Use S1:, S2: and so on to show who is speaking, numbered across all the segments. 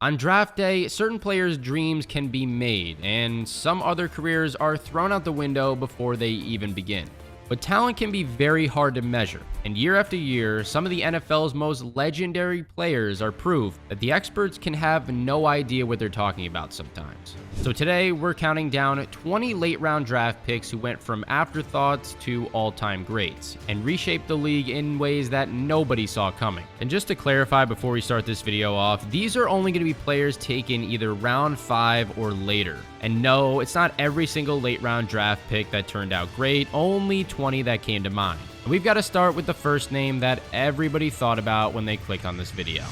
S1: On draft day, certain players' dreams can be made, and some other careers are thrown out the window before they even begin. But talent can be very hard to measure, and year after year, some of the NFL's most legendary players are proof that the experts can have no idea what they're talking about sometimes. So today, we're counting down 20 late-round draft picks who went from afterthoughts to all-time greats, and reshaped the league in ways that nobody saw coming. And just to clarify before we start this video off, these are only going to be players taken either round 5 or later. And no, it's not every single late-round draft pick that turned out great, only 20 that came to mind. And we've got to start with the first name that everybody thought about when they clicked on this video.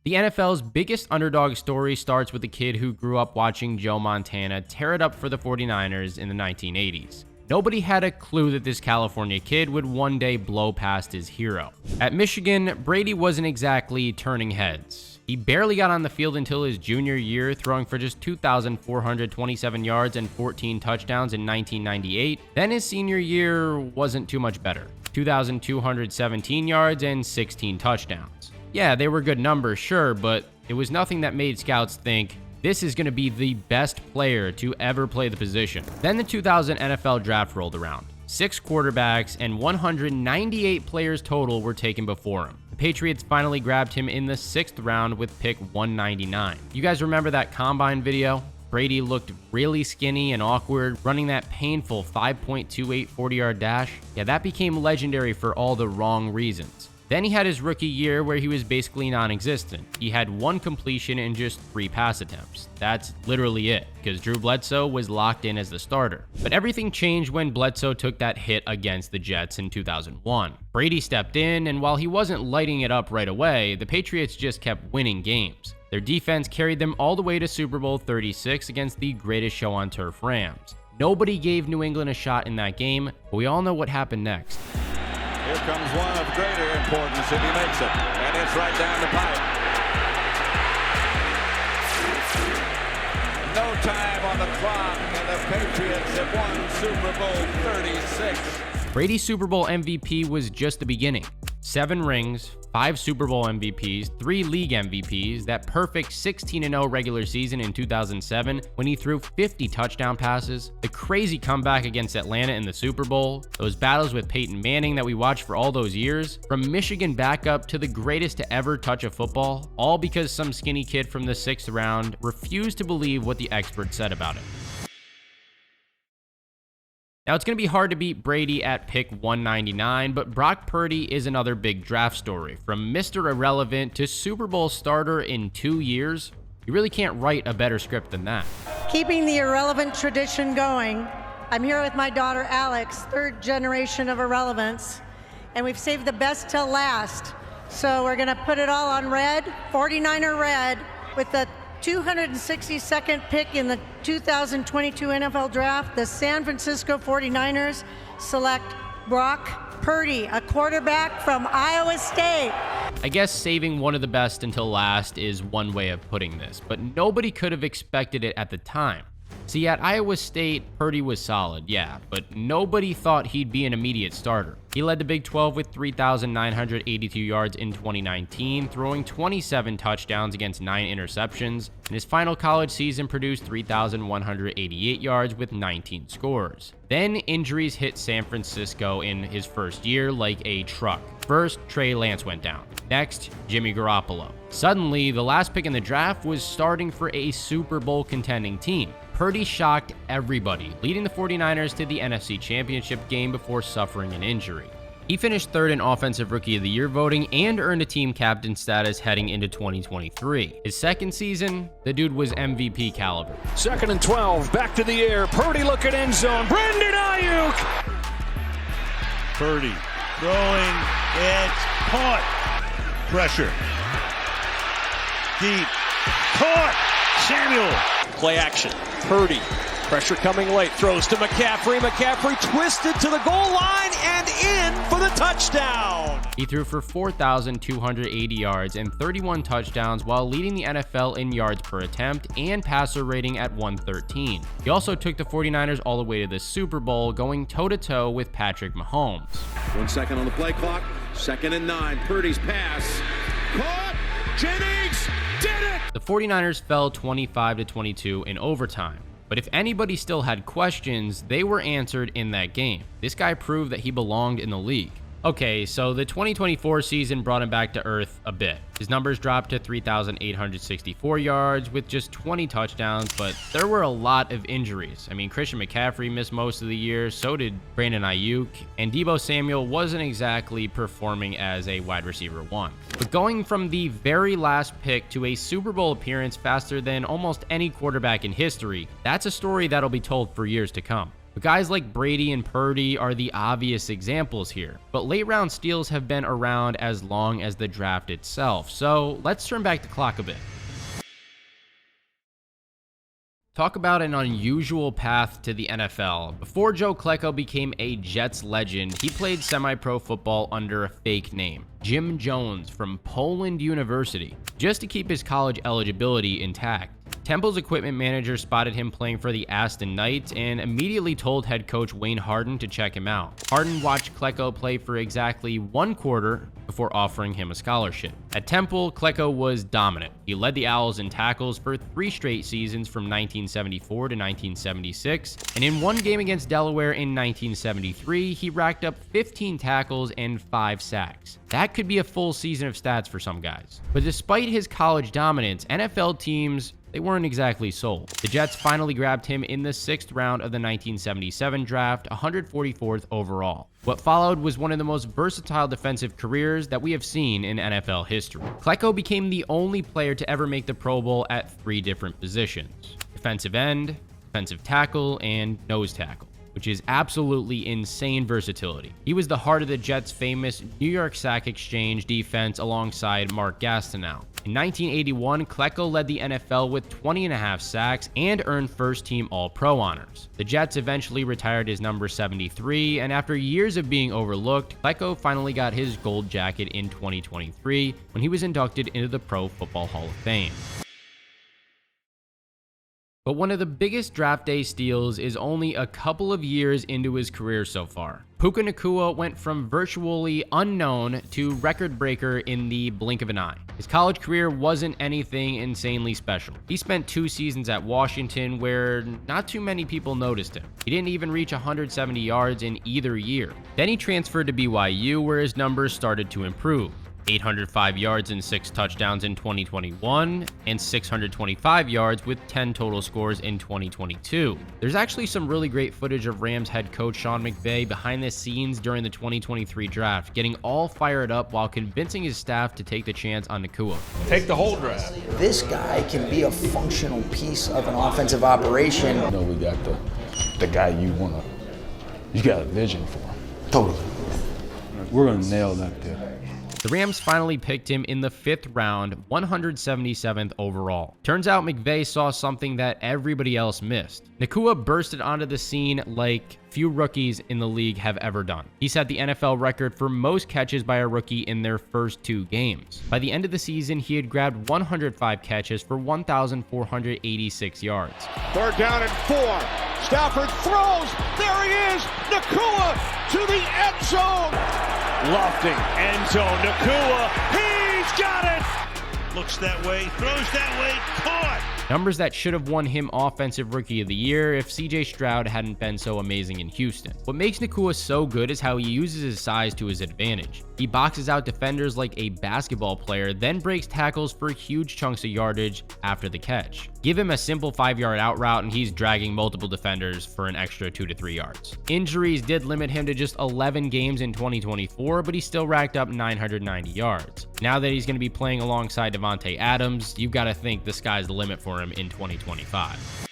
S1: The NFL's biggest underdog story starts with a kid who grew up watching Joe Montana tear it up for the 49ers in the 1980s. Nobody had a clue that this California kid would one day blow past his hero. At Michigan, Brady wasn't exactly turning heads. He barely got on the field until his junior year, throwing for just 2,427 yards and 14 touchdowns in 1998. Then his senior year wasn't too much better. 2,217 yards and 16 touchdowns. Yeah, they were good numbers, sure, but it was nothing that made scouts think, this is going to be the best player to ever play the position. Then the 2000 NFL draft rolled around. 6 quarterbacks and 198 players total were taken before him. The Patriots finally grabbed him in the 6th round with pick 199. You guys remember that combine video? Brady looked really skinny and awkward, running that painful 5.28 40-yard dash. Yeah, that became legendary for all the wrong reasons. Then he had his rookie year where he was basically non-existent. He had 1 completion in just 3 pass attempts. That's literally it, because Drew Bledsoe was locked in as the starter. But everything changed when Bledsoe took that hit against the Jets in 2001. Brady stepped in, and while he wasn't lighting it up right away, the Patriots just kept winning games. Their defense carried them all the way to Super Bowl 36 against the greatest show on turf, Rams. Nobody gave New England a shot in that game, but we all know what happened next.
S2: Here comes one of greater importance if he makes it, and it's right down the pipe. No time on the clock, and the Patriots have won Super Bowl 36.
S1: Brady's Super Bowl MVP was just the beginning. 7 rings, 5 Super Bowl MVPs, 3 league MVPs, that perfect 16-0 regular season in 2007 when he threw 50 touchdown passes, the crazy comeback against Atlanta in the Super Bowl, those battles with Peyton Manning that we watched for all those years, from Michigan backup to the greatest to ever touch a football, all because some skinny kid from the 6th round refused to believe what the experts said about it. Now, it's going to be hard to beat Brady at pick 199, but Brock Purdy is another big draft story. From Mr. Irrelevant to Super Bowl starter in 2 years, you really can't write a better script than that.
S3: Keeping the irrelevant tradition going, I'm here with my daughter Alex, 3rd generation of irrelevance, and we've saved the best till last. So we're going to put it all on red, 49er red, with the 262nd pick in the 2022 NFL Draft. The San Francisco 49ers select Brock Purdy, a quarterback from Iowa State.
S1: I guess saving one of the best until last is one way of putting this, but nobody could have expected it at the time. See, at Iowa State, Purdy was solid, yeah, but nobody thought he'd be an immediate starter. He led the Big 12 with 3,982 yards in 2019, throwing 27 touchdowns against 9 interceptions, and his final college season produced 3,188 yards with 19 scores. Then injuries hit San Francisco in his first year like a truck. First, Trey Lance went down. Next, Jimmy Garoppolo. Suddenly, the last pick in the draft was starting for a Super Bowl contending team. Purdy shocked everybody, leading the 49ers to the NFC Championship game before suffering an injury. He finished 3rd in Offensive Rookie of the Year voting and earned a team captain status heading into 2023. His 2nd season, the dude was MVP caliber.
S4: 2nd and 12, back to the air, Purdy looking end zone, Brandon Ayuk!
S5: Purdy throwing, it's caught. Pressure. Deep. Caught. Samuel.
S4: Play action. Purdy. Pressure coming late. Throws to McCaffrey. McCaffrey twisted to the goal line and in for the touchdown.
S1: He threw for 4,280 yards and 31 touchdowns while leading the NFL in yards per attempt and passer rating at 113. He also took the 49ers all the way to the Super Bowl, going toe-to-toe with Patrick Mahomes.
S6: 1 second on the play clock. 2nd and 9. Purdy's pass. Caught. Jennings did it!
S1: The 49ers fell 25-22 in overtime. But if anybody still had questions, they were answered in that game. This guy proved that he belonged in the league. Okay, so the 2024 season brought him back to earth a bit. His numbers dropped to 3,864 yards with just 20 touchdowns, but there were a lot of injuries. I mean, Christian McCaffrey missed most of the year, so did Brandon Ayuk, and Deebo Samuel wasn't exactly performing as a wide receiver one. But going from the very last pick to a Super Bowl appearance faster than almost any quarterback in history, that's a story that'll be told for years to come. But guys like Brady and Purdy are the obvious examples here, but late round steals have been around as long as the draft itself, so let's turn back the clock a bit. Talk about an unusual path to the NFL. Before Joe Klecko became a Jets legend, he played semi-pro football under a fake name, Jim Jones from Poland University, just to keep his college eligibility intact. Temple's equipment manager spotted him playing for the Aston Knights and immediately told head coach Wayne Harden to check him out. Harden watched Klecko play for exactly 1 quarter before offering him a scholarship. At Temple, Klecko was dominant. He led the Owls in tackles for 3 straight seasons from 1974 to 1976, and in 1 game against Delaware in 1973, he racked up 15 tackles and 5 sacks. That could be a full season of stats for some guys. But despite his college dominance, NFL teams, they weren't exactly sold. The Jets finally grabbed him in the 6th round of the 1977 draft, 144th overall. What followed was one of the most versatile defensive careers that we have seen in NFL history. Klecko became the only player to ever make the Pro Bowl at 3 different positions: defensive end, defensive tackle, and nose tackle, which is absolutely insane versatility. He was the heart of the Jets' famous New York Sack Exchange defense alongside Mark Gastineau. In 1981, Klecko led the NFL with 20.5 sacks and earned first-team All-Pro honors. The Jets eventually retired his number 73, and after years of being overlooked, Klecko finally got his gold jacket in 2023 when he was inducted into the Pro Football Hall of Fame. But one of the biggest draft day steals is only a couple of years into his career so far. Puka Nacua went from virtually unknown to record breaker in the blink of an eye. His college career wasn't anything insanely special. He spent 2 seasons at Washington where not too many people noticed him. He didn't even reach 170 yards in either year. Then he transferred to BYU where his numbers started to improve. 805 yards and 6 touchdowns in 2021, and 625 yards with 10 total scores in 2022. There's actually some really great footage of Rams head coach Sean McVay behind the scenes during the 2023 draft, getting all fired up while convincing his staff to take the chance on Nacua.
S7: Take the whole draft.
S8: This guy can be a functional piece of an offensive operation.
S9: You know, we got the guy you got a vision for.
S8: Totally.
S9: We're gonna nail that there.
S1: The Rams finally picked him in the 5th round, 177th overall. Turns out McVay saw something that everybody else missed. Nacua bursted onto the scene like few rookies in the league have ever done. He set the NFL record for most catches by a rookie in their first 2 games. By the end of the season, he had grabbed 105 catches for 1,486 yards.
S4: 3rd down and 4. Stafford throws. There he is. Nacua to the end zone. Lofting end zone. Nacua. He's got it.
S5: Looks that way, throws that way, caught.
S1: Numbers that should have won him Offensive Rookie of the Year if CJ Stroud hadn't been so amazing in Houston. What makes Nacua so good is how he uses his size to his advantage. He boxes out defenders like a basketball player, then breaks tackles for huge chunks of yardage after the catch. Give him a simple 5-yard out route and he's dragging multiple defenders for an extra 2 to 3 yards. Injuries did limit him to just 11 games in 2024, but he still racked up 990 yards. Now that he's going to be playing alongside Davante Adams, you've got to think the sky's the limit for him in 2025.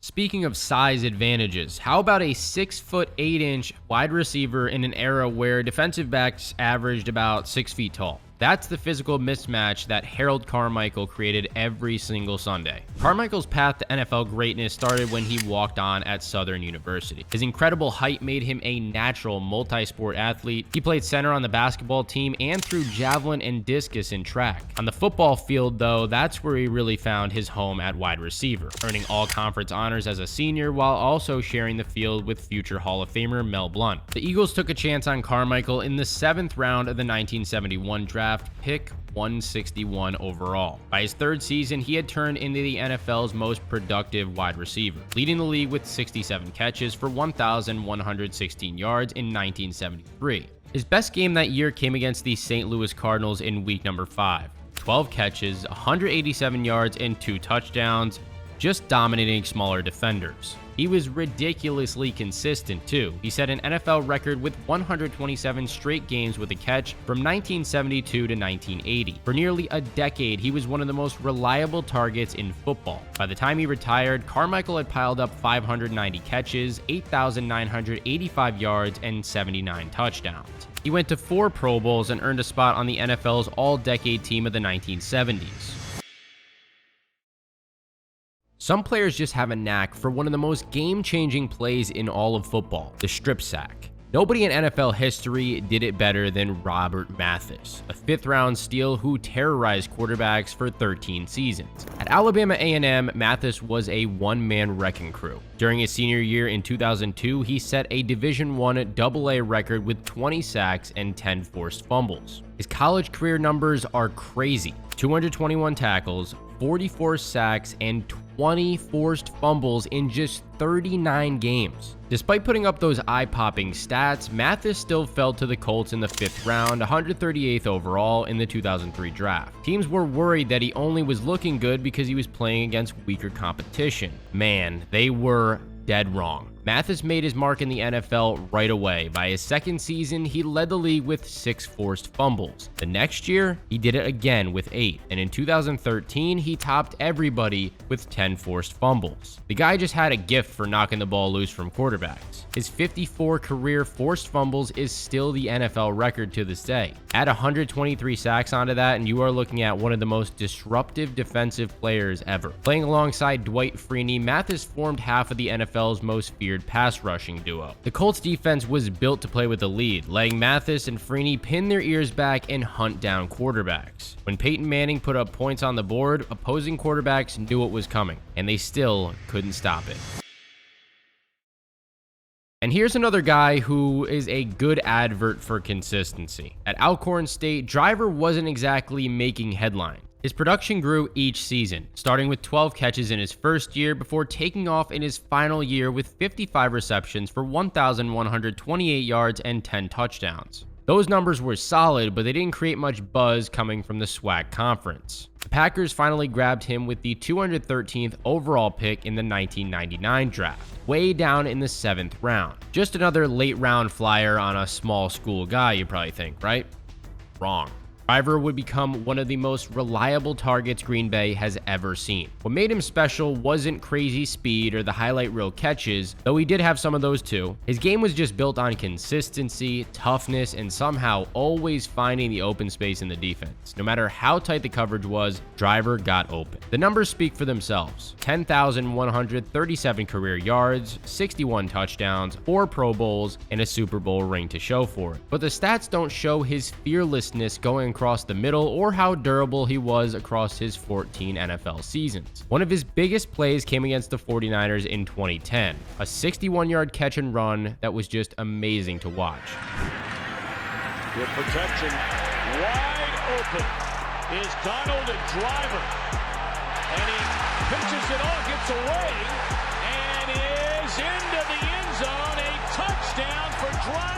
S1: Speaking of size advantages, how about a 6'8" wide receiver in an era where defensive backs averaged about 6 feet tall? That's the physical mismatch that Harold Carmichael created every single Sunday. Carmichael's path to NFL greatness started when he walked on at Southern University. His incredible height made him a natural multi-sport athlete. He played center on the basketball team and threw javelin and discus in track. On the football field, though, that's where he really found his home at wide receiver, earning all-conference honors as a senior while also sharing the field with future Hall of Famer Mel Blount. The Eagles took a chance on Carmichael in the 7th round of the 1971 draft, pick 161 overall. By his 3rd season, he had turned into the NFL's most productive wide receiver, leading the league with 67 catches for 1,116 yards in 1973. His best game that year came against the St. Louis Cardinals in week number 5. 12 catches, 187 yards, and 2 touchdowns, just dominating smaller defenders. He was ridiculously consistent too. He set an NFL record with 127 straight games with a catch from 1972 to 1980. For nearly a decade, he was one of the most reliable targets in football. By the time he retired, Carmichael had piled up 590 catches, 8,985 yards, and 79 touchdowns. He went to 4 Pro Bowls and earned a spot on the NFL's all-decade team of the 1970s. Some players just have a knack for one of the most game-changing plays in all of football, the strip sack. Nobody in NFL history did it better than Robert Mathis, a 5th-round steal who terrorized quarterbacks for 13 seasons. At Alabama A&M, Mathis was a one-man wrecking crew. During his senior year in 2002, he set a Division I AA record with 20 sacks and 10 forced fumbles. His college career numbers are crazy: 221 tackles, 44 sacks, and 20 forced fumbles in just 39 games. Despite putting up those eye-popping stats, Mathis still fell to the Colts in the 5th round, 138th overall in the 2003 draft. Teams were worried that he only was looking good because he was playing against weaker competition. Man, they were dead wrong. Mathis made his mark in the NFL right away. By his 2nd season, he led the league with 6 forced fumbles. The next year, he did it again with 8, and in 2013, he topped everybody with 10 forced fumbles. The guy just had a gift for knocking the ball loose from quarterbacks. His 54 career forced fumbles is still the NFL record to this day. Add 123 sacks onto that, and you are looking at one of the most disruptive defensive players ever. Playing alongside Dwight Freeney, Mathis formed half of the NFL's most feared pass rushing duo. The Colts defense was built to play with the lead, letting Mathis and Freeney pin their ears back and hunt down quarterbacks. When Peyton Manning put up points on the board, opposing quarterbacks knew it was coming, and they still couldn't stop it. And here's another guy who is a good advert for consistency. At Alcorn State, Driver wasn't exactly making headlines. His production grew each season, starting with 12 catches in his first year before taking off in his final year with 55 receptions for 1,128 yards and 10 touchdowns. Those numbers were solid, but they didn't create much buzz coming from the SWAC conference. The Packers finally grabbed him with the 213th overall pick in the 1999 draft, way down in the 7th round. Just another late round flyer on a small school guy, you probably think, right? Wrong. Driver would become one of the most reliable targets Green Bay has ever seen. What made him special wasn't crazy speed or the highlight reel catches, though he did have some of those too. His game was just built on consistency, toughness, and somehow always finding the open space in the defense. No matter how tight the coverage was, Driver got open. The numbers speak for themselves: 10,137 career yards, 61 touchdowns, 4 Pro Bowls, and a Super Bowl ring to show for it. But the stats don't show his fearlessness going across the middle or how durable he was across his 14 NFL seasons. One of his biggest plays came against the 49ers in 2010, a 61-yard catch and run that was just amazing to watch.
S4: With protection wide open is Donald and Driver, and he pitches it off, gets away, and is into the end zone. A touchdown for Driver.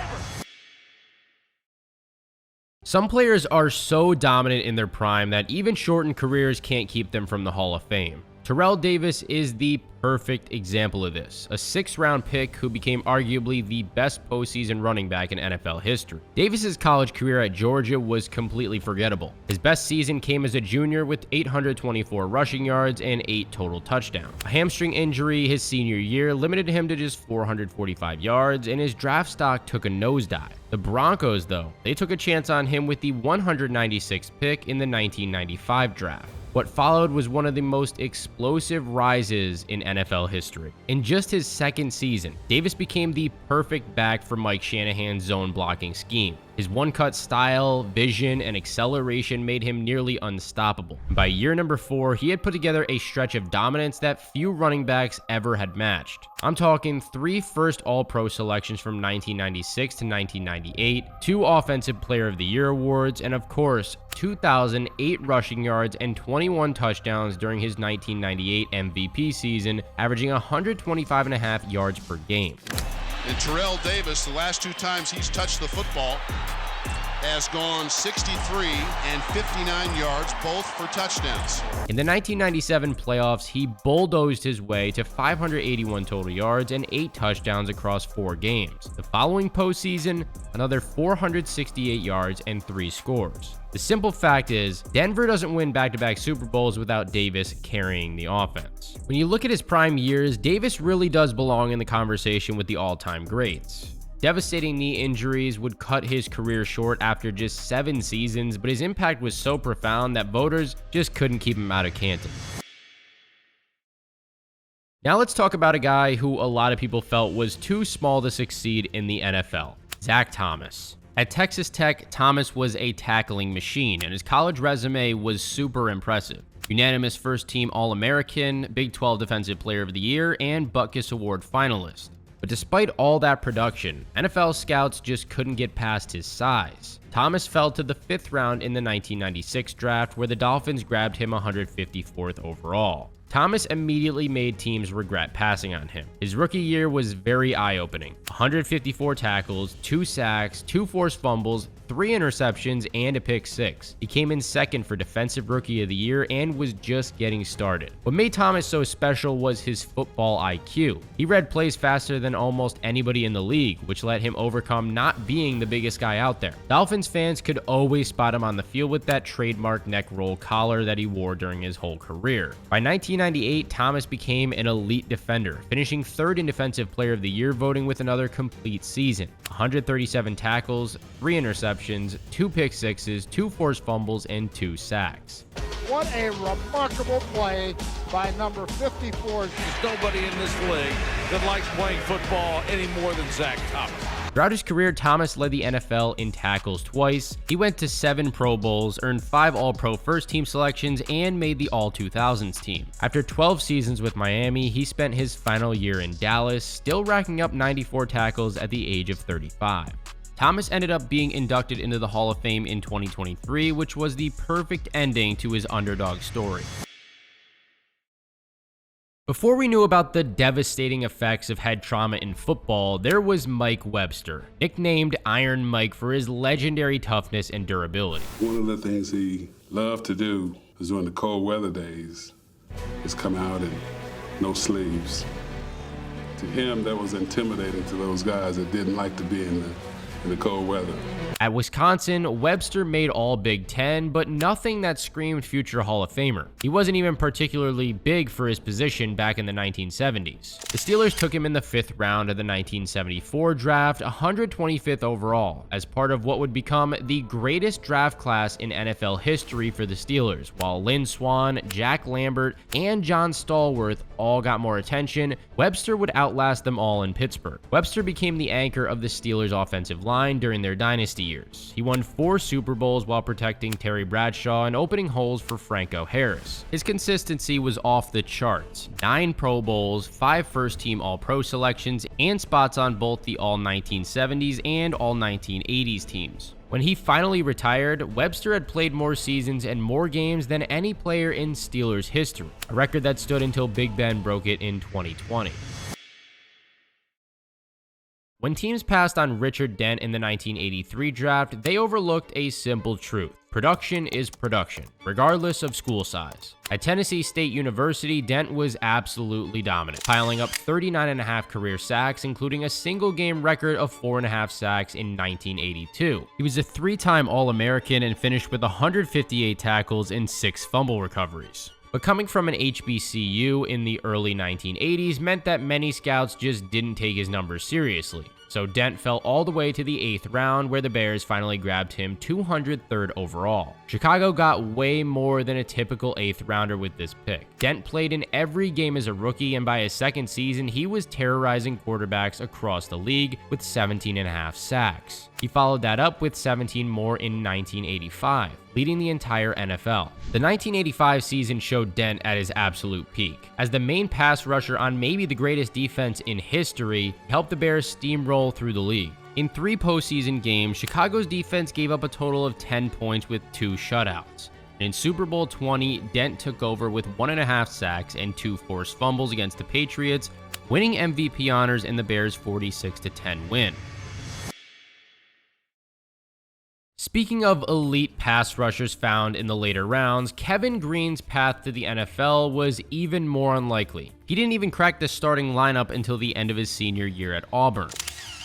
S1: Some players are so dominant in their prime that even shortened careers can't keep them from the Hall of Fame. Terrell Davis is the perfect example of this, a 6th-round pick who became arguably the best postseason running back in NFL history. Davis's college career at Georgia was completely forgettable. His best season came as a junior with 824 rushing yards and 8 total touchdowns. A hamstring injury his senior year limited him to just 445 yards, and his draft stock took a nosedive. The Broncos, though, they took a chance on him with the 196th pick in the 1995 draft. What followed was one of the most explosive rises in NFL history. In just his second season, Davis became the perfect back for Mike Shanahan's zone blocking scheme. His one-cut style, vision, and acceleration made him nearly unstoppable. By year number 4, he had put together a stretch of dominance that few running backs ever had matched. I'm talking 3 first All-Pro selections from 1996 to 1998, 2 Offensive Player of the Year awards, and of course, 2,008 rushing yards and 21 touchdowns during his 1998 MVP season, averaging 125.5 yards per game.
S7: And Terrell Davis, the last 2 times he's touched the football, has gone 63 and 59 yards, both for touchdowns.
S1: In the 1997 playoffs, he bulldozed his way to 581 total yards and 8 touchdowns across 4 games. The following postseason, another 468 yards and 3 scores. The simple fact is, Denver doesn't win back-to-back Super Bowls without Davis carrying the offense. When you look at his prime years, Davis really does belong in the conversation with the all-time greats. Devastating knee injuries would cut his career short after just 7 seasons, but his impact was so profound that voters just couldn't keep him out of Canton. Now let's talk about a guy who a lot of people felt was too small to succeed in the NFL, Zach Thomas. At Texas Tech, Thomas was a tackling machine, and his college resume was super impressive. Unanimous first-team All-American, Big 12 Defensive Player of the Year, and Butkus Award finalist. But despite all that production, NFL scouts just couldn't get past his size. Thomas fell to the 5th round in the 1996 draft, where the Dolphins grabbed him 154th overall. Thomas immediately made teams regret passing on him. His rookie year was very eye-opening. 154 tackles, 2 sacks, 2 forced fumbles, 3 interceptions, and a pick 6. He came in 2nd for Defensive Rookie of the Year and was just getting started. What made Thomas so special was his football IQ. He read plays faster than almost anybody in the league, which let him overcome not being the biggest guy out there. Dolphins fans could always spot him on the field with that trademark neck roll collar that he wore during his whole career. By 1998, Thomas became an elite defender, finishing 3rd in Defensive Player of the Year voting with another complete season. 137 tackles, 3 interceptions, 2 pick 6s, 2 forced fumbles, and 2 sacks.
S10: What a remarkable play by number 54.
S2: There's nobody in this league that likes playing football any more than Zach Thomas.
S1: Throughout his career, Thomas led the NFL in tackles twice. He went to 7 Pro Bowls, earned 5 All-Pro first-team selections, and made the All-2000s team. After 12 seasons with Miami, he spent his final year in Dallas, still racking up 94 tackles at the age of 35. Thomas ended up being inducted into the Hall of Fame in 2023, which was the perfect ending to his underdog story. Before we knew about the devastating effects of head trauma in football, there was Mike Webster, nicknamed Iron Mike for his legendary toughness and durability.
S11: One of the things he loved to do was during the cold weather days is come out in no sleeves. To him, that was intimidating to those guys that didn't like to be in the cold weather.
S1: At Wisconsin, Webster made all Big Ten, but nothing that screamed future Hall of Famer. He wasn't even particularly big for his position back in the 1970s. The Steelers took him in the 5th round of the 1974 draft, 125th overall, as part of what would become the greatest draft class in NFL history for the Steelers. While Lynn Swann, Jack Lambert, and John Stallworth all got more attention, Webster would outlast them all in Pittsburgh. Webster became the anchor of the Steelers' offensive line during their dynasty years. He won 4 Super Bowls while protecting Terry Bradshaw and opening holes for Franco Harris. His consistency was off the charts. 9 Pro Bowls, 5 first-team All-Pro selections, and spots on both the All-1970s and All-1980s teams. When he finally retired, Webster had played more seasons and more games than any player in Steelers history, a record that stood until Big Ben broke it in 2020. When teams passed on Richard Dent in the 1983 draft, they overlooked a simple truth. Production is production, regardless of school size. At Tennessee State University, Dent was absolutely dominant, piling up 39.5 career sacks, including a single-game record of 4.5 sacks in 1982. He was a 3-time All-American and finished with 158 tackles and 6 fumble recoveries. But coming from an HBCU in the early 1980s meant that many scouts just didn't take his numbers seriously. So Dent fell all the way to the 8th round, where the Bears finally grabbed him 203rd overall. Chicago got way more than a typical 8th rounder with this pick. Dent played in every game as a rookie, and by his second season, he was terrorizing quarterbacks across the league with 17.5 sacks. He followed that up with 17 more in 1985, leading the entire NFL. The 1985 season showed Dent at his absolute peak. As the main pass rusher on maybe the greatest defense in history, he helped the Bears steamroll through the league. In 3 postseason games, Chicago's defense gave up a total of 10 points with 2 shutouts. In Super Bowl 20, Dent took over with 1.5 sacks and 2 forced fumbles against the Patriots, winning MVP honors in the Bears' 46-10 win. Speaking of elite pass rushers found in the later rounds, Kevin Greene's path to the NFL was even more unlikely. He didn't even crack the starting lineup until the end of his senior year at Auburn.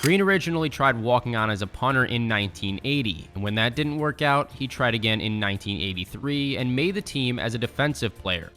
S1: Greene originally tried walking on as a punter in 1980, and when that didn't work out, he tried again in 1983 and made the team as a defensive player.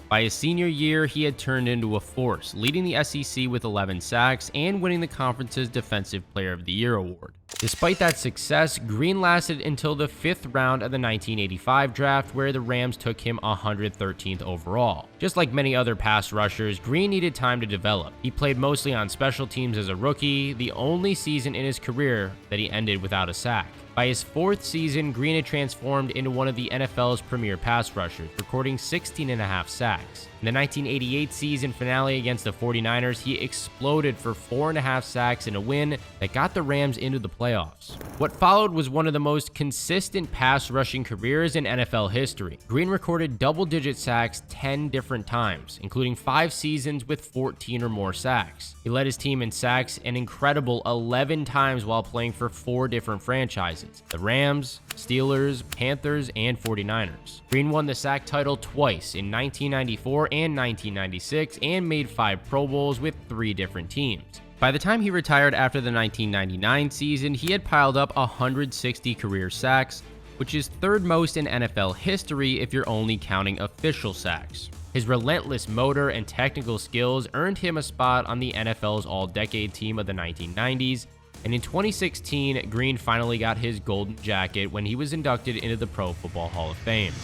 S1: By his senior year, he had turned into a force, leading the SEC with 11 sacks and winning the conference's Defensive Player of the Year award. Despite that success, Greene lasted until the 5th round of the 1985 draft, where the Rams took him 113th overall. Just like many other pass rushers, Greene needed time to develop. He played mostly on special teams as a rookie, the only season in his career that he ended without a sack. By his 4th season, Greene had transformed into one of the NFL's premier pass rushers, recording 16.5 sacks. In the 1988 season finale against the 49ers, he exploded for 4.5 sacks in a win that got the Rams into the playoffs. What followed was one of the most consistent pass rushing careers in NFL history. Greene recorded double-digit sacks 10 different times, including 5 seasons with 14 or more sacks. He led his team in sacks an incredible 11 times while playing for 4 different franchises: the Rams, Steelers, Panthers, and 49ers. Greene won the sack title twice, in 1994 and 1996, and made 5 Pro Bowls with 3 different teams. By the time he retired after the 1999 season, he had piled up 160 career sacks, which is 3rd most in NFL history if you're only counting official sacks. His relentless motor and technical skills earned him a spot on the NFL's All-Decade team of the 1990s, and in 2016, Greene finally got his golden jacket when he was inducted into the Pro Football Hall of Fame.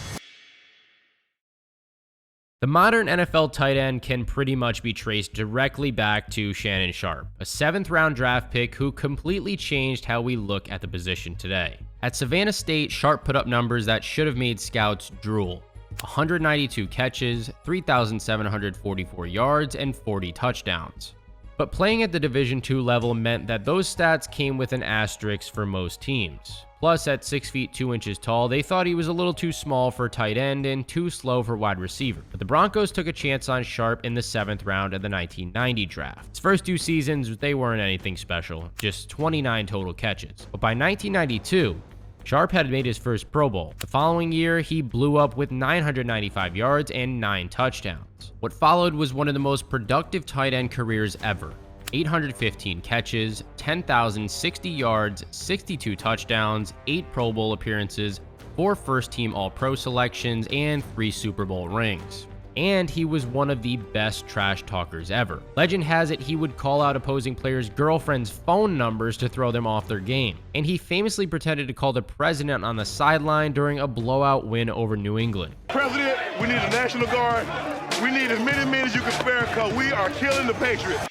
S1: The modern NFL tight end can pretty much be traced directly back to Shannon Sharpe, a 7th round draft pick who completely changed how we look at the position today. At Savannah State, Sharpe put up numbers that should have made scouts drool: 192 catches, 3,744 yards, and 40 touchdowns. But playing at the Division II level meant that those stats came with an asterisk for most teams. Plus, at 6 feet 2 inches tall, they thought he was a little too small for tight end and too slow for wide receiver. But the Broncos took a chance on Sharpe in the 7th round of the 1990 draft. His first 2 seasons, they weren't anything special, just 29 total catches. But by 1992, Sharpe had made his first Pro Bowl. The following year, he blew up with 995 yards and 9 touchdowns. What followed was one of the most productive tight end careers ever. 815 catches, 10,060 yards, 62 touchdowns, 8 Pro Bowl appearances, 4 first-team All-Pro selections, and 3 Super Bowl rings. And he was one of the best trash talkers ever. Legend has it he would call out opposing players' girlfriends' phone numbers to throw them off their game. And he famously pretended to call the president on the sideline during a blowout win over New England.
S12: President, we need a National Guard. We need as many men as you can spare because we are killing the Patriots.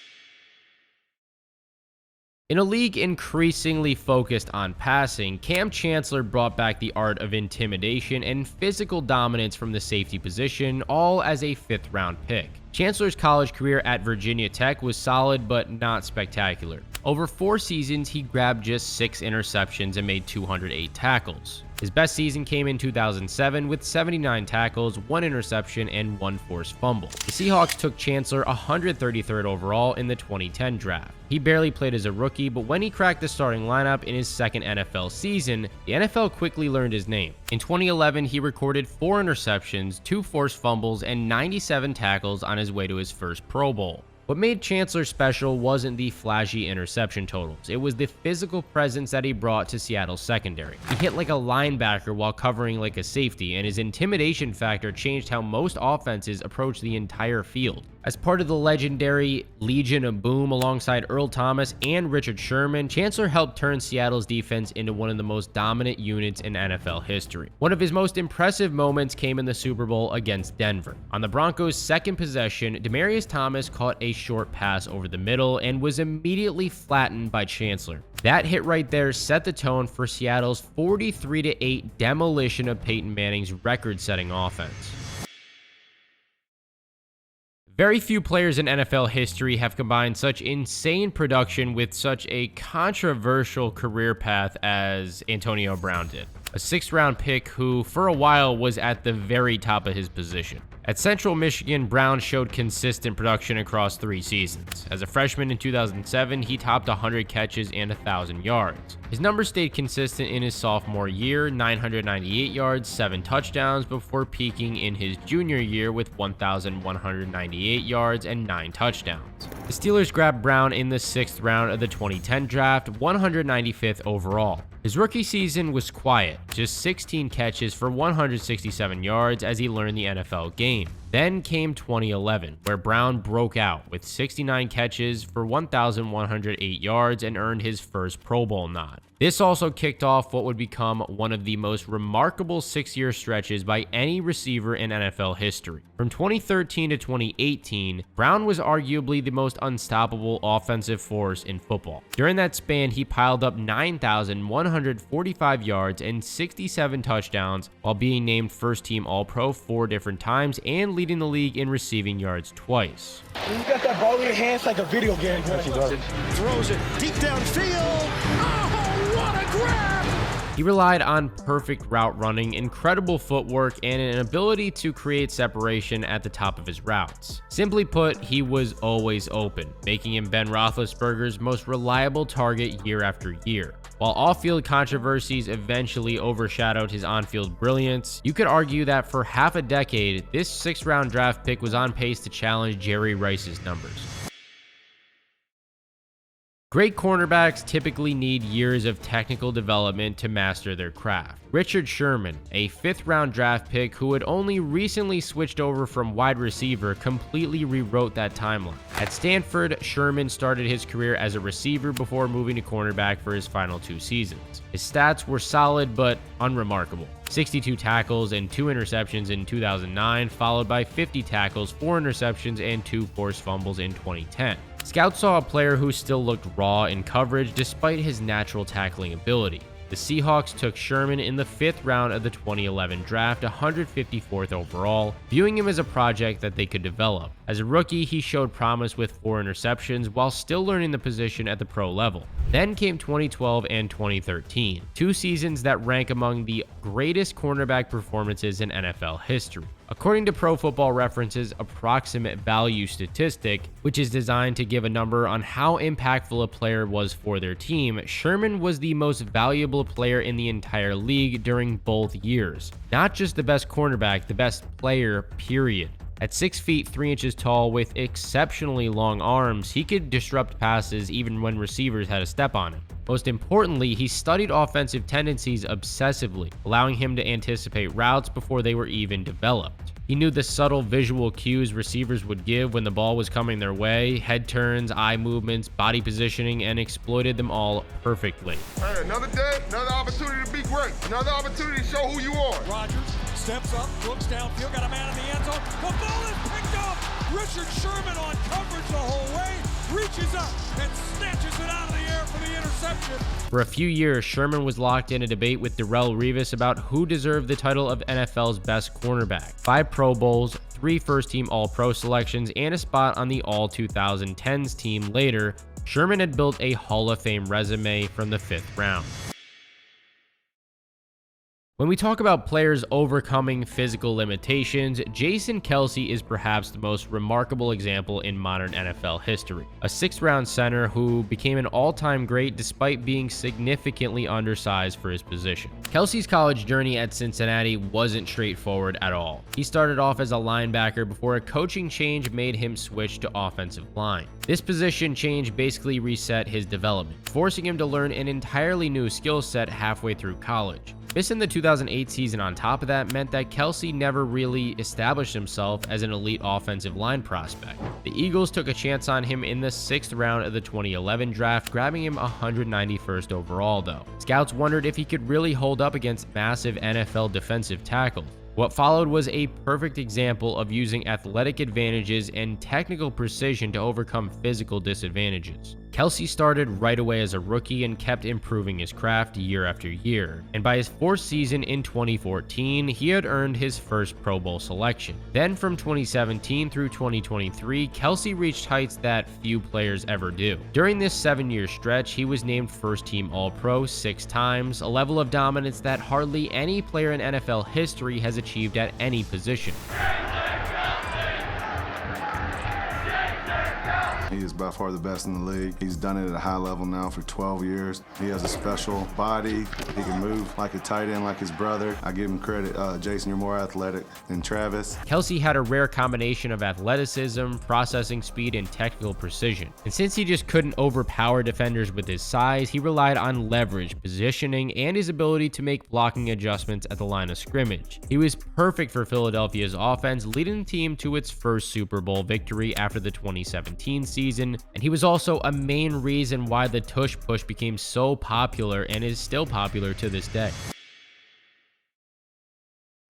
S1: In a league increasingly focused on passing, Kam Chancellor brought back the art of intimidation and physical dominance from the safety position, all as a 5th round pick. Chancellor's college career at Virginia Tech was solid but not spectacular. Over 4 seasons, he grabbed just 6 interceptions and made 208 tackles. His best season came in 2007 with 79 tackles, 1 interception, and 1 forced fumble. The Seahawks took Chancellor 133rd overall in the 2010 draft. He barely played as a rookie, but when he cracked the starting lineup in his second NFL season, the NFL quickly learned his name. In 2011, he recorded 4 interceptions, 2 forced fumbles, and 97 tackles on his way to his first Pro Bowl. What made Chancellor special wasn't the flashy interception totals, it was the physical presence that he brought to Seattle's secondary. He hit like a linebacker while covering like a safety, and his intimidation factor changed how most offenses approach the entire field. As part of the legendary Legion of Boom alongside Earl Thomas and Richard Sherman, Chancellor helped turn Seattle's defense into one of the most dominant units in NFL history. One of his most impressive moments came in the Super Bowl against Denver. On the Broncos' second possession, Demaryius Thomas caught a short pass over the middle and was immediately flattened by Chancellor. That hit right there set the tone for Seattle's 43-8 demolition of Peyton Manning's record-setting offense. Very few players in NFL history have combined such insane production with such a controversial career path as Antonio Brown did. A 6th-round pick who, for a while, was at the very top of his position. At Central Michigan, Brown showed consistent production across 3 seasons. As a freshman in 2007, he topped 100 catches and 1,000 yards. His numbers stayed consistent in his sophomore year, 998 yards, 7 touchdowns, before peaking in his junior year with 1,198 yards and 9 touchdowns. The Steelers grabbed Brown in the 6th round of the 2010 draft, 195th overall. His rookie season was quiet, just 16 catches for 167 yards as he learned the NFL game. Then came 2011, where Brown broke out with 69 catches for 1,108 yards and earned his first Pro Bowl nod. This also kicked off what would become one of the most remarkable 6-year stretches by any receiver in NFL history. From 2013 to 2018, Brown was arguably the most unstoppable offensive force in football. During that span, he piled up 9,145 yards and 67 touchdowns while being named first-team All-Pro 4 different times and leading the league in receiving yards twice.
S13: When you got that ball in your hands like a video game.
S14: Throws it deep downfield. Oh, what a grab!
S1: He relied on perfect route running, incredible footwork, and an ability to create separation at the top of his routes. Simply put, he was always open, making him Ben Roethlisberger's most reliable target year after year. While off-field controversies eventually overshadowed his on-field brilliance, you could argue that for half a decade, this 6th-round draft pick was on pace to challenge Jerry Rice's numbers. Great cornerbacks typically need years of technical development to master their craft. Richard Sherman, a 5th-round draft pick who had only recently switched over from wide receiver, completely rewrote that timeline. At Stanford, Sherman started his career as a receiver before moving to cornerback for his final 2 seasons. His stats were solid but unremarkable. 62 tackles and 2 interceptions in 2009, followed by 50 tackles, 4 interceptions, and 2 forced fumbles in 2010. Scouts saw a player who still looked raw in coverage despite his natural tackling ability. The Seahawks took Sherman in the 5th round of the 2011 draft, 154th overall, viewing him as a project that they could develop. As a rookie, he showed promise with 4 interceptions while still learning the position at the pro level. Then came 2012 and 2013, 2 seasons that rank among the greatest cornerback performances in NFL history. According to Pro Football Reference's approximate value statistic, which is designed to give a number on how impactful a player was for their team, Sherman was the most valuable player in the entire league during both years. Not just the best cornerback, the best player, period. At 6 feet 3 inches tall with exceptionally long arms, he could disrupt passes even when receivers had a step on him. Most importantly, he studied offensive tendencies obsessively, allowing him to anticipate routes before they were even developed. He knew the subtle visual cues receivers would give when the ball was coming their way, head turns, eye movements, body positioning, and exploited them all perfectly.
S12: Hey, another day, another opportunity to be great, another opportunity to show who you are.
S14: Rodgers steps up, looks downfield, got a man in the end zone. The ball is picked up. Richard Sherman on coverage the whole way, reaches up and snatches it out of the air for the interception.
S1: For a few years, Sherman was locked in a debate with Darrelle Revis about who deserved the title of NFL's best cornerback. 5 Pro Bowls, 3 first-team All-Pro selections, and a spot on the All-2010s team later, Sherman had built a Hall of Fame resume from the 5th round. When we talk about players overcoming physical limitations, Jason Kelce is perhaps the most remarkable example in modern NFL history. A 6th-round center who became an all-time great despite being significantly undersized for his position. Kelce's college journey at Cincinnati wasn't straightforward at all. He started off as a linebacker before a coaching change made him switch to offensive line. This position change basically reset his development, forcing him to learn an entirely new skill set halfway through college. Missing the 2008 season on top of that meant that Kelce never really established himself as an elite offensive line prospect. The Eagles took a chance on him in the 6th round of the 2011 draft, grabbing him 191st overall though. Scouts wondered if he could really hold up against massive NFL defensive tackles. What followed was a perfect example of using athletic advantages and technical precision to overcome physical disadvantages. Kelce started right away as a rookie and kept improving his craft year after year, and by his 4th season in 2014, he had earned his first Pro Bowl selection. Then from 2017 through 2023, Kelce reached heights that few players ever do. During this 7-year stretch, he was named first-team All-Pro 6 times, a level of dominance that hardly any player in NFL history has achieved at any position.
S15: He is by far the best in the league. He's done it at a high level now for 12 years. He has a special body. He can move like a tight end like his brother. I give him credit. Jason, you're more athletic than Travis.
S1: Kelce had a rare combination of athleticism, processing speed, and technical precision. And since he just couldn't overpower defenders with his size, he relied on leverage, positioning, and his ability to make blocking adjustments at the line of scrimmage. He was perfect for Philadelphia's offense, leading the team to its first Super Bowl victory after the 2017 season, and he was also a main reason why the tush push became so popular and is still popular to this day.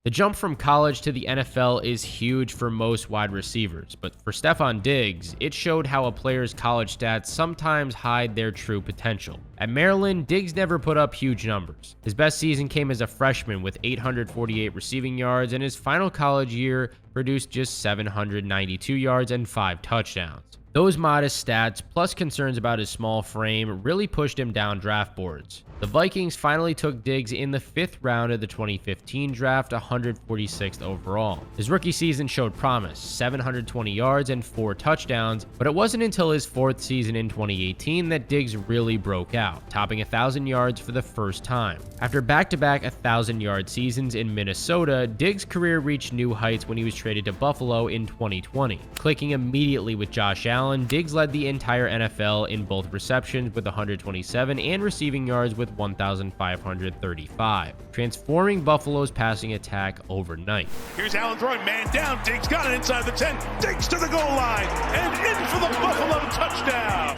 S1: The jump from college to the NFL is huge for most wide receivers, but for Stefon Diggs, it showed how a player's college stats sometimes hide their true potential. At Maryland, Diggs never put up huge numbers. His best season came as a freshman with 848 receiving yards, and his final college year produced just 792 yards and 5 touchdowns. Those modest stats, plus concerns about his small frame, really pushed him down draft boards. The Vikings finally took Diggs in the 5th round of the 2015 draft, 146th overall. His rookie season showed promise, 720 yards and 4 touchdowns, but it wasn't until his 4th season in 2018 that Diggs really broke out, topping 1,000 yards for the first time. After back-to-back 1,000-yard seasons in Minnesota, Diggs' career reached new heights when he was traded to Buffalo in 2020. Clicking immediately with Josh Allen, Diggs led the entire NFL in both receptions with 127 and receiving yards with 1,535, transforming Buffalo's passing attack overnight.
S5: Here's Allen throwing, man down, Diggs got it inside the 10, Diggs to the goal line, and in for the Buffalo touchdown.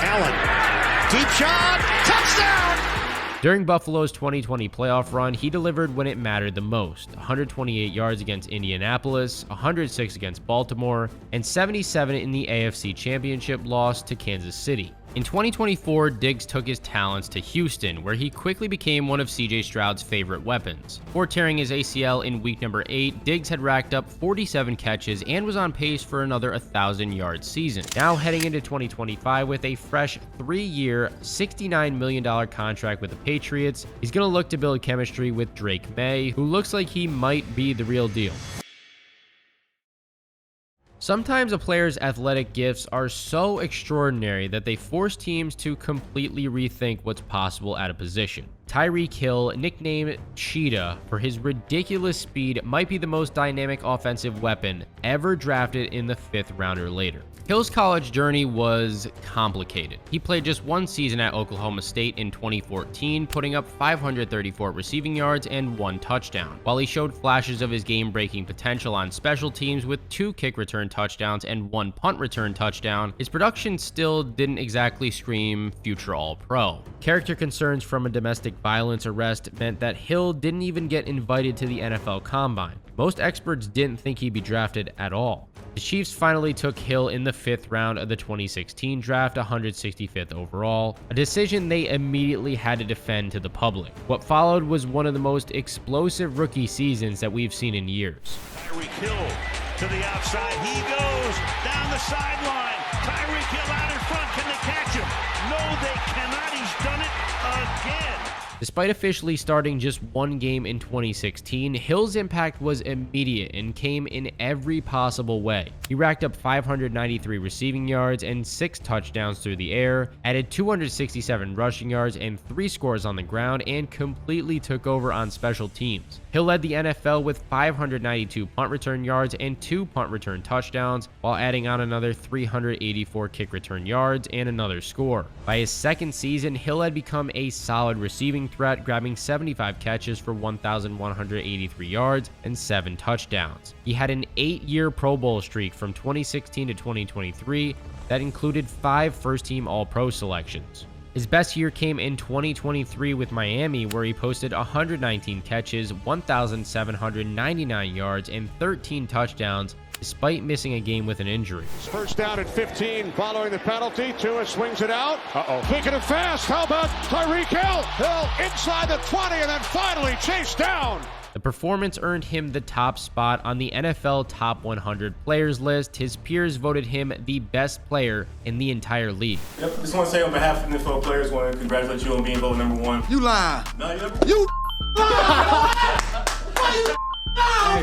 S16: Allen, deep shot, touchdown!
S1: During Buffalo's 2020 playoff run, he delivered when it mattered the most, 128 yards against Indianapolis, 106 against Baltimore, and 77 in the AFC Championship loss to Kansas City. In 2024, Diggs took his talents to Houston, where he quickly became one of CJ Stroud's favorite weapons. Before tearing his ACL in week number 8, Diggs had racked up 47 catches and was on pace for another 1,000-yard season. Now heading into 2025 with a fresh 3-year, $69 million contract with the Patriots, he's going to look to build chemistry with Drake May, who looks like he might be the real deal. Sometimes a player's athletic gifts are so extraordinary that they force teams to completely rethink what's possible at a position. Tyreek Hill, nicknamed Cheetah for his ridiculous speed, might be the most dynamic offensive weapon ever drafted in the 5th round or later. Hill's college journey was complicated. He played just 1 season at Oklahoma State in 2014, putting up 534 receiving yards and 1 touchdown. While he showed flashes of his game-breaking potential on special teams with 2 kick return touchdowns and 1 punt return touchdown, his production still didn't exactly scream future All-Pro. Character concerns from a domestic violence arrest meant that Hill didn't even get invited to the NFL Combine. Most experts didn't think he'd be drafted at all. The Chiefs finally took Hill in the 5th round of the 2016 draft, 165th overall, a decision they immediately had to defend to the public. What followed was one of the most explosive rookie seasons that we've seen in years.
S5: Tyreek Hill to the outside, he goes down the sideline,
S4: Tyreek Hill out in front. Can they catch him? No, they cannot. He's done it again.
S1: Despite officially starting just one game in 2016, Hill's impact was immediate and came in every possible way. He racked up 593 receiving yards and 6 touchdowns through the air, added 267 rushing yards and 3 scores on the ground, and completely took over on special teams. Hill led the NFL with 592 punt return yards and 2 punt return touchdowns, while adding on another 384 kick return yards and another score. By his second season, Hill had become a solid receiving threat, grabbing 75 catches for 1,183 yards and 7 touchdowns. He had an 8-year Pro Bowl streak from 2016 to 2023 that included 5 first-team All-Pro selections. His best year came in 2023 with Miami, where he posted 119 catches, 1,799 yards, and 13 touchdowns, despite missing a game with an injury.
S17: First down at 15 following the penalty. Tua swings it out. Thinking it fast. How about Tyreek Hill? Hill inside the 20 and then finally chased down.
S1: The performance earned him the top spot on the NFL Top 100 Players list. His peers voted him the best player in the entire league.
S18: Yep, just want to say on behalf of the NFL players, want to congratulate you on being voted number 1.
S17: You lying.
S18: No,
S17: you lying,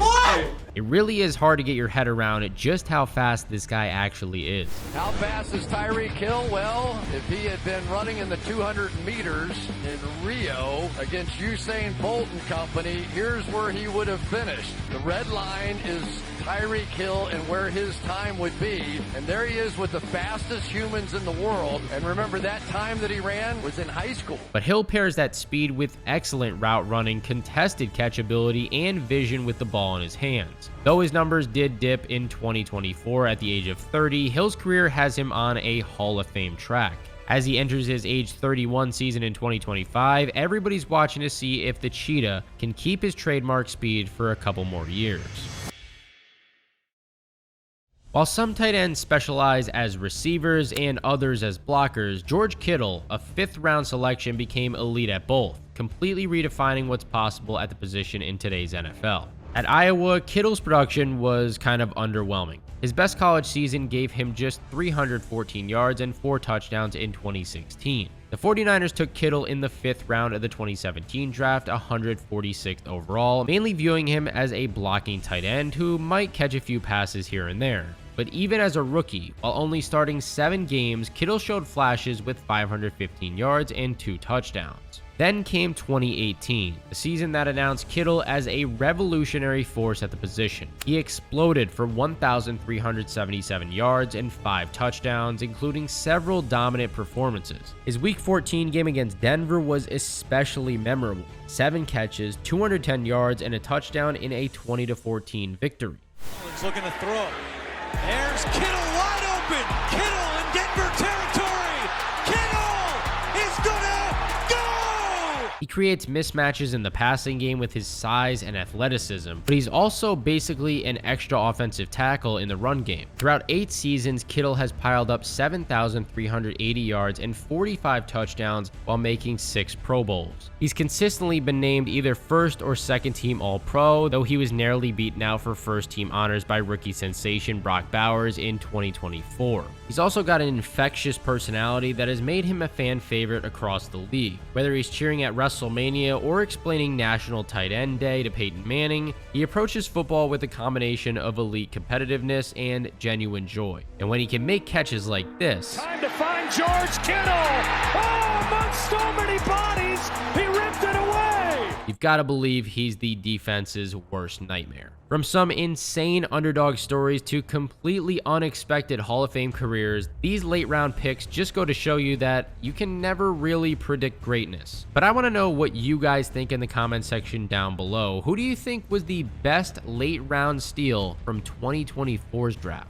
S17: boy.
S1: It really is hard to get your head around just how fast this guy actually is.
S19: How fast is Tyreek Hill? Well, if he had been running in the 200 meters in Rio against Usain Bolt and company, here's where he would have finished. The red line is Tyreek Hill and where his time would be. And there he is with the fastest humans in the world. And remember, that time that he ran was in high school.
S1: But Hill pairs that speed with excellent route running, contested catchability, and vision with the ball in his hands. Though his numbers did dip in 2024 at the age of 30, Hill's career has him on a Hall of Fame track. As he enters his age 31 season in 2025, everybody's watching to see if the Cheetah can keep his trademark speed for a couple more years. While some tight ends specialize as receivers and others as blockers, George Kittle, a 5th-round selection, became elite at both, completely redefining what's possible at the position in today's NFL. At Iowa, Kittle's production was kind of underwhelming. His best college season gave him just 314 yards and 4 touchdowns in 2016. The 49ers took Kittle in the 5th round of the 2017 draft, 146th overall, mainly viewing him as a blocking tight end who might catch a few passes here and there. But even as a rookie, while only starting 7 games, Kittle showed flashes with 515 yards and 2 touchdowns. Then came 2018, the season that announced Kittle as a revolutionary force at the position. He exploded for 1,377 yards and 5 touchdowns, including several dominant performances. His Week 14 game against Denver was especially memorable. 7 catches, 210 yards, and a touchdown in a 20-14 victory.
S14: He's looking to throw. There's Kittle wide open. Kittle in Denver territory. Kittle is gonna go!
S1: He creates mismatches in the passing game with his size and athleticism, but he's also basically an extra offensive tackle in the run game. Throughout 8 seasons, Kittle has piled up 7,380 yards and 45 touchdowns while making 6 Pro Bowls. He's consistently been named either first or second team All-Pro, though he was narrowly beaten out for first team honors by rookie sensation Brock Bowers in 2024. He's also got an infectious personality that has made him a fan favorite across the league. Whether he's cheering at WrestleMania or explaining National Tight End Day to Peyton Manning, he approaches football with a combination of elite competitiveness and genuine joy. And when he can make catches like this,
S4: Time to find George Kittle. Oh, amongst so many bodies, he ripped it away.
S1: you've got to believe he's the defense's worst nightmare. From some insane underdog stories to completely unexpected Hall of Fame careers, these late round picks just go to show you that you can never really predict greatness. But I want to know what you guys think in the comment section down below. Who do you think was the best late round steal from 2024's draft?